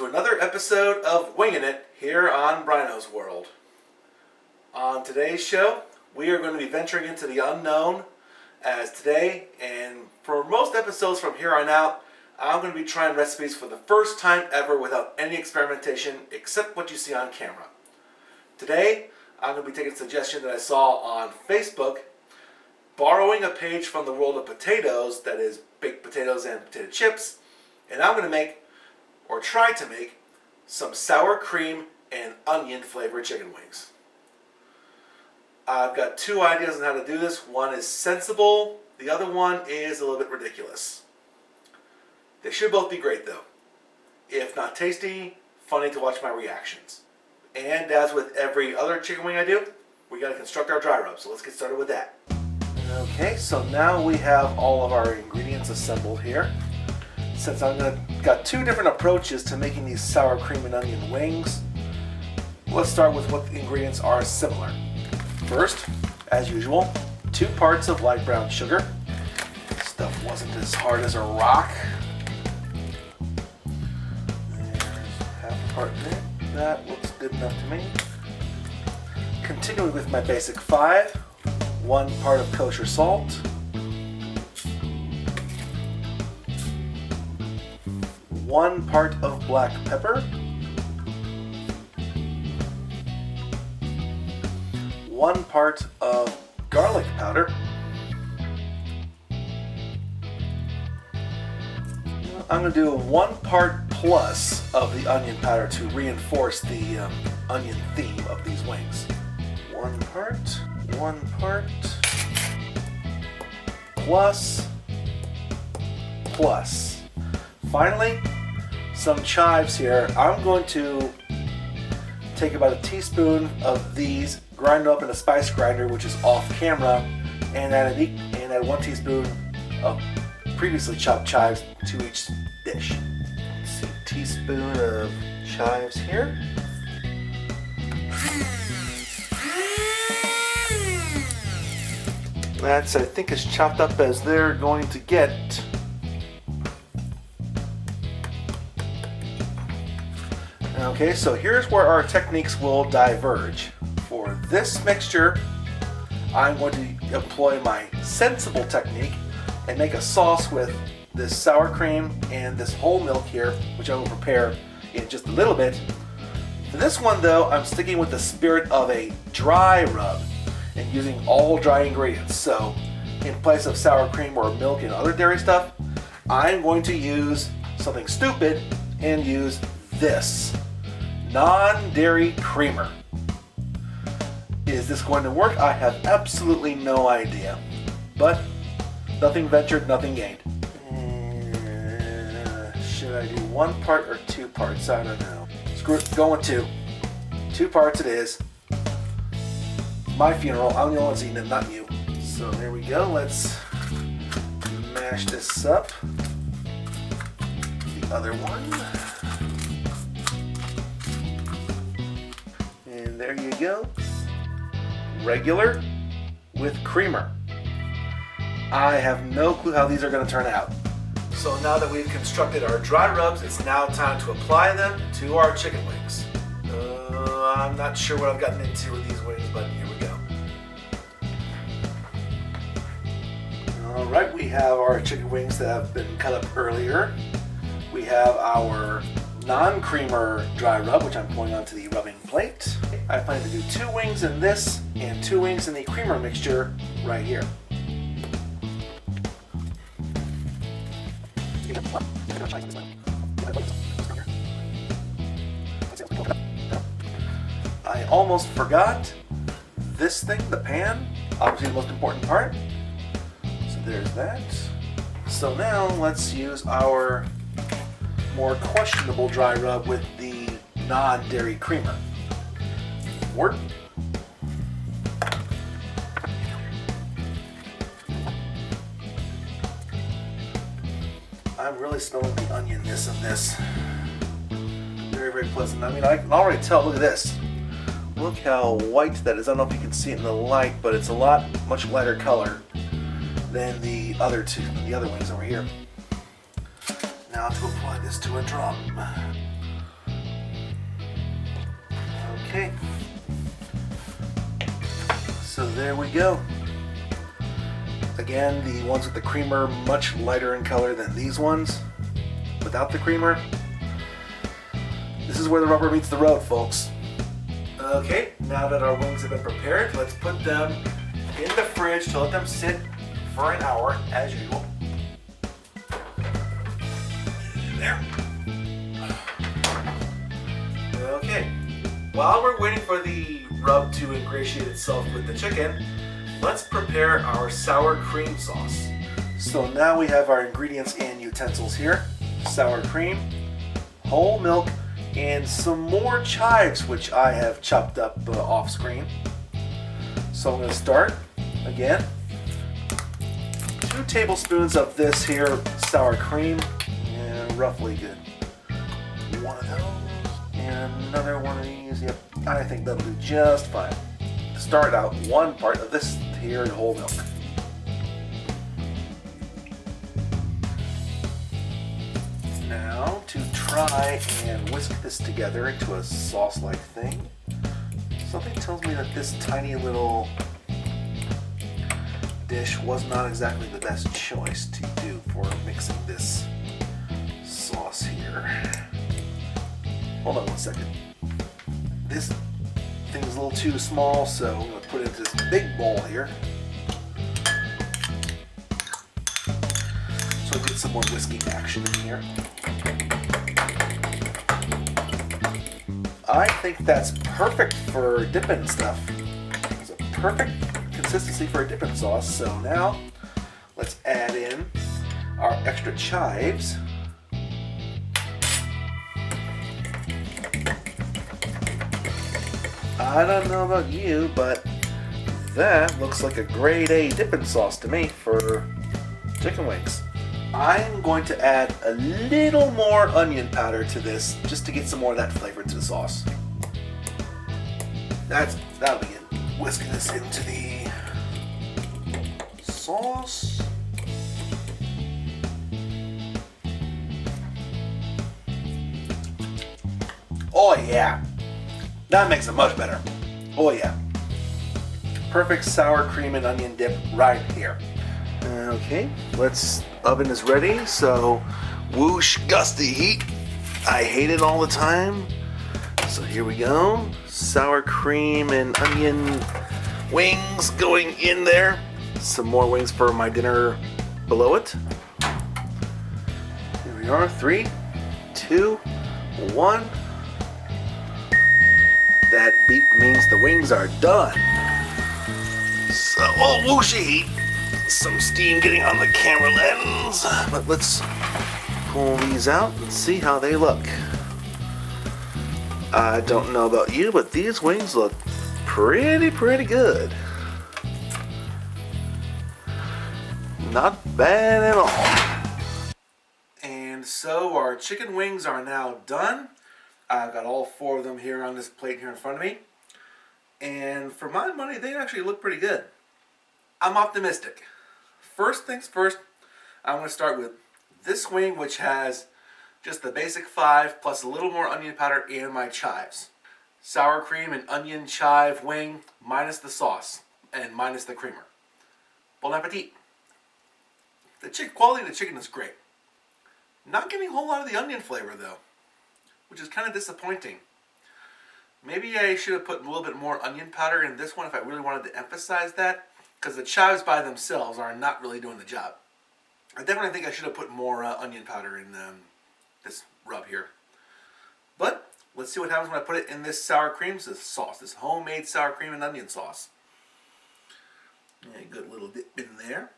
to another episode of Wingin' It here on Bryno's World. On today's show, we are going to be venturing into the unknown as today, and for most episodes from here on out, I'm going to be trying recipes for the first time ever without any experimentation except what you see on camera. Today, I'm going to be taking a suggestion that I saw on Facebook, borrowing a page from the world of potatoes, that is baked potatoes and potato chips, and I'm going to make, or try to make, some sour cream and onion flavored chicken wings. I've got two ideas on how to do this. One is sensible, the other one is a little bit ridiculous. They should both be great though. If not tasty, funny to watch my reactions. And as with every other chicken wing I do, we got to construct our dry rub, so let's get started with that. Okay, so now we have all of our ingredients assembled here. Since got two different approaches to making these sour cream and onion wings, let's start with what the ingredients are similar. First, as usual, 2 parts of light brown sugar. This stuff wasn't as hard as a rock. There's half a part there. That looks good enough to me. Continuing with my basic 5, 1 part of kosher salt, 1 part of black pepper, 1 part of garlic powder, I'm going to do 1 part plus of the onion powder to reinforce the onion theme of these wings. 1 part, 1 part, plus. Finally, some chives here. I'm going to take about a teaspoon of these, grind them up in a spice grinder, which is off camera, and add 1 teaspoon of previously chopped chives to each dish. Let's see, a teaspoon of chives here. That's, I think, as chopped up as they're going to get. Okay, so here's where our techniques will diverge. For this mixture, I'm going to employ my sensible technique and make a sauce with this sour cream and this whole milk here, which I will prepare in just a little bit. For this one though, I'm sticking with the spirit of a dry rub and using all dry ingredients. So in place of sour cream or milk and other dairy stuff, I'm going to use something stupid and use this non-dairy creamer. Is this going to work? I have absolutely no idea. But nothing ventured, nothing gained. Should I do 1 part or 2 parts? I don't know. Screw it, go with 2. 2 parts it is. My funeral, I'm the only one eating it, not you. So there we go. Let's mash this up. The other one. And there you go. Regular with creamer. I have no clue how these are going to turn out. So now that we've constructed our dry rubs, it's now time to apply them to our chicken wings. I'm not sure what I've gotten into with these wings, but here we go. Alright, we have our chicken wings that have been cut up earlier. We have our non-creamer dry rub, which I'm pouring onto the rubbing plate. I plan to do 2 wings in this and 2 wings in the creamer mixture right here. I almost forgot this thing, the pan, obviously the most important part. So there's that. So now let's use our more questionable dry rub with the non-dairy creamer. Forward. I'm really smelling the onionness of this. Very, very pleasant. I mean, I can already tell, look at this. Look how white that is. I don't know if you can see it in the light, but it's a much lighter color than the other wings over here. Now to apply this to a drum. Okay. So there we go. Again, the ones with the creamer much lighter in color than these ones without the creamer. This is where the rubber meets the road, folks. Okay, now that our wings have been prepared, let's put them in the fridge to let them sit for an hour as usual. There. Okay, while we're waiting for the rub to ingratiate itself with the chicken, let's prepare our sour cream sauce. So now we have our ingredients and utensils here. Sour cream, whole milk, and some more chives, which I have chopped up off screen. So I'm going to start again. 2 tablespoons of this here sour cream, and roughly good. One of those, and another one of these. Yep, I think that'll do just fine. To start out, 1 part of this here whole milk. Now to try and whisk this together into a sauce-like thing. Something tells me that this tiny little dish was not exactly the best choice to do for mixing this sauce here. Hold on 1 second. This thing's a little too small, so I'm going to put it into this big bowl here. So get some more whisking action in here. I think that's perfect for dipping stuff. It's a perfect consistency for a dipping sauce. So now let's add in our extra chives. I don't know about you, but that looks like a grade A dipping sauce to me for chicken wings. I'm going to add a little more onion powder to this just to get some more of that flavor to the sauce. That'll be it. Whisking this into the sauce. Oh yeah, that makes it much better. Oh yeah. Perfect sour cream and onion dip right here. Okay, oven is ready, so whoosh, gusty heat. I hate it all the time. So here we go. Sour cream and onion wings going in there. Some more wings for my dinner below it. Here we are, 3, 2, 1. That beep means the wings are done. So, oh, whooshy heat. Some steam getting on the camera lens, but let's pull these out and see how they look. I don't know about you, but these wings look pretty good. Not bad at all. And so our chicken wings are now done. I've got all 4 of them here on this plate here in front of me. And for my money, they actually look pretty good. I'm optimistic. First things first, I'm going to start with this wing, which has just the basic 5 plus a little more onion powder and my chives. Sour cream and onion chive wing minus the sauce and minus the creamer. Bon appetit. The quality of the chicken is great. Not getting a whole lot of the onion flavor though, which is kind of disappointing. Maybe I should have put a little bit more onion powder in this one if I really wanted to emphasize that, because the chives by themselves are not really doing the job. I definitely think I should have put more onion powder in this rub here. But let's see what happens when I put it in this sour cream sauce, this homemade sour cream and onion sauce. A good little dip in there.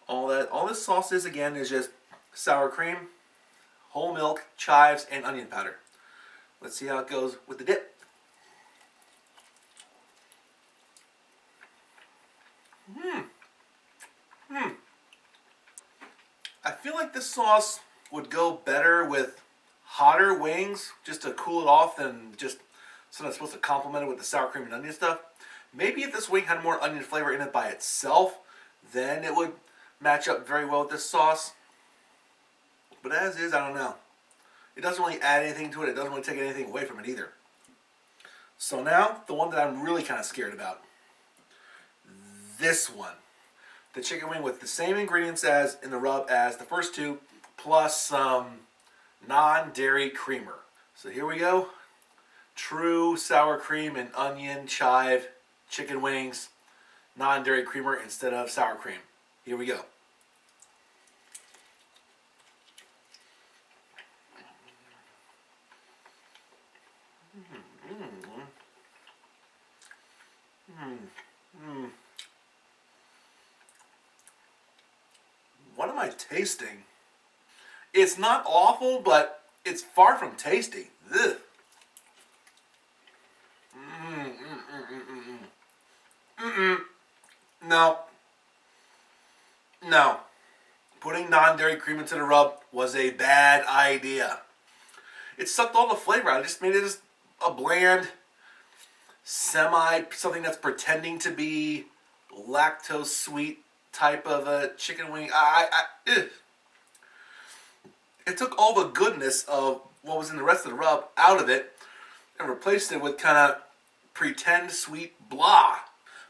All this sauce is, again, is just sour cream, whole milk, chives, and onion powder. Let's see how it goes with the dip. I feel like this sauce would go better with hotter wings, just to cool it off, than just something that's supposed to complement it with the sour cream and onion stuff. Maybe if this wing had more onion flavor in it by itself, then it would match up very well with this sauce. But as is, I don't know. It doesn't really add anything to it. It doesn't really take anything away from it either. So now, the one that I'm really kind of scared about. This one. The chicken wing with the same ingredients as in the rub as the first two, plus some non-dairy creamer. So here we go. True sour cream and onion chive chicken wings, non-dairy creamer instead of sour cream. Here we go. What am I tasting? It's not awful, but it's far from tasty. Ugh. No. No. Putting non-dairy cream into the rub was a bad idea. It sucked all the flavor out. It just made it just a bland, something that's pretending to be lactose sweet type of a chicken wing. It took all the goodness of what was in the rest of the rub out of it and replaced it with kind of pretend sweet blah.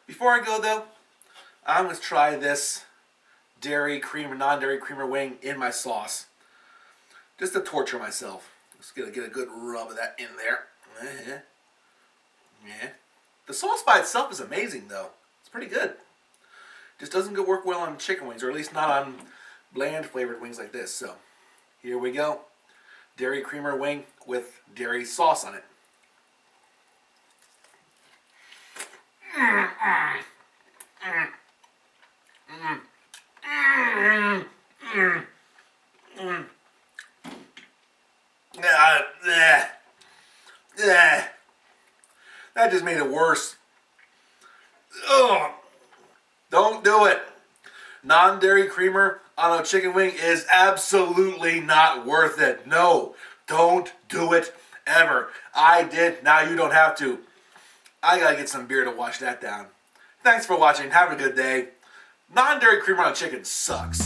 Before I go though, I'm going to try this dairy creamer, non-dairy creamer wing in my sauce. Just to torture myself. Just gonna get a good rub of that in there. Yeah. The sauce by itself is amazing though. It's pretty good. Just doesn't work well on chicken wings, or at least not on bland flavored wings like this. So here we go. Dairy creamer wing with dairy sauce on it. That just made it worse. Ugh. Don't do it. Non-dairy creamer on a chicken wing is absolutely not worth it. No, don't do it ever. I did, now you don't have to. I gotta get some beer to wash that down. Thanks for watching. Have a good day. Non-dairy creamer on chicken sucks.